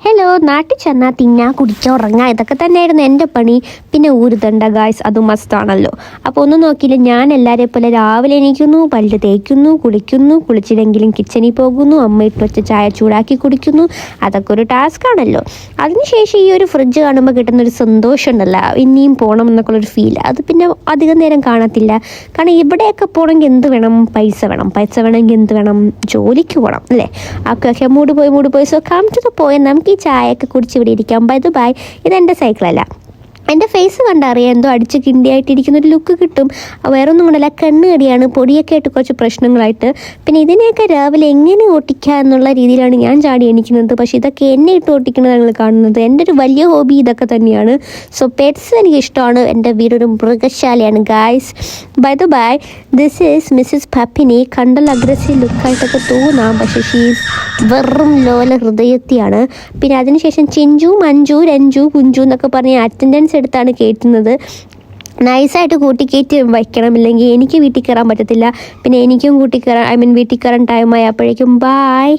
Hello, നാട്ടിൽ ചെന്നാൽ തിന്നാ കുടിക്കുക ഉറങ്ങുക ഇതൊക്കെ തന്നെയായിരുന്നു എൻ്റെ പണി. പിന്നെ ഊരുതണ്ട ഗായ്സ്, അത് മസ്താണല്ലോ. അപ്പോൾ ഒന്നും നോക്കിയില്ല, ഞാൻ എല്ലാവരെയും പോലെ രാവിലെ എണീക്കുന്നു, പല്ല് തേക്കുന്നു, കുളിക്കുന്നു, കുളിച്ചില്ലെങ്കിലും കിച്ചണിൽ പോകുന്നു, അമ്മ ഇട്ട് വെച്ച ചായ ചൂടാക്കി കുടിക്കുന്നു. അതൊക്കെ ഒരു ടാസ്ക് ആണല്ലോ. അതിനുശേഷം ഈ ഒരു ഫ്രിഡ്ജ് കാണുമ്പോൾ കിട്ടുന്നൊരു സന്തോഷം ഉണ്ടല്ലോ, ഇനിയും പോകണം എന്നൊക്കെയുള്ളൊരു ഫീൽ, അത് പിന്നെ അധികം നേരം കാണത്തില്ല. കാരണം ഇവിടെയൊക്കെ പോകണമെങ്കിൽ എന്ത് വേണം? പൈസ വേണം. പൈസ വേണമെങ്കിൽ എന്ത് വേണം? ജോലിക്ക് പോകണം അല്ലേ? ഒക്കെ മൂട് പോയി. So come to the point. നമുക്ക് ഈ ചായയൊക്കെ കുടിച്ച് ഇവിടെ ഇരിക്കാം. ബൈ ദ ബൈ, ഇതെൻ്റെ സൈക്കിളല്ല. എൻ്റെ ഫേസ് കണ്ടറിയാം, എന്തോ അടിച്ച് കിണ്ടിയായിട്ടിരിക്കുന്നൊരു ലുക്ക് കിട്ടും. വേറൊന്നും കൊണ്ടല്ല, കണ്ണുകടിയാണ്, പൊടിയൊക്കെ ആയിട്ട് കുറച്ച് പ്രശ്നങ്ങളായിട്ട്. പിന്നെ ഇതിനെയൊക്കെ രാവിലെ എങ്ങനെ ഓട്ടിക്കുക എന്നുള്ള രീതിയിലാണ് ഞാൻ ചാടി എണീക്കുന്നത്. പക്ഷേ ഇതൊക്കെ എന്നെ ഇട്ട് ഓട്ടിക്കുന്നത് ഞങ്ങൾ കാണുന്നത്. എൻ്റെ ഒരു വലിയ ഹോബി ഇതൊക്കെ തന്നെയാണ്. സോ പെറ്റ്സ് എനിക്ക് ഇഷ്ടമാണ്. എൻ്റെ വീടൊരു മൃഗശാലയാണ് guys. By the by, this is Mrs Pappini. കണ്ടൽ അഗ്രസീവ് ലുക്കായിട്ടൊക്കെ തോന്നാം, പക്ഷേ ഷീസ് വെറും ലോല ഹൃദയത്തിയാണ്. പിന്നെ അതിനുശേഷം ചിഞ്ചു, മഞ്ജു, രഞ്ജു, കുഞ്ചു എന്നൊക്കെ പറഞ്ഞ് അറ്റൻഡൻസ് എടുത്താണ് കയറ്റുന്നത്. നൈസായിട്ട് കൂട്ടിക്കയറ്റി വയ്ക്കണം, ഇല്ലെങ്കിൽ എനിക്ക് വീട്ടിൽ കയറാൻ പറ്റത്തില്ല. പിന്നെ എനിക്കും വീട്ടിൽ കയറാൻ ടൈമായി. അപ്പോഴേക്കും ബായ്.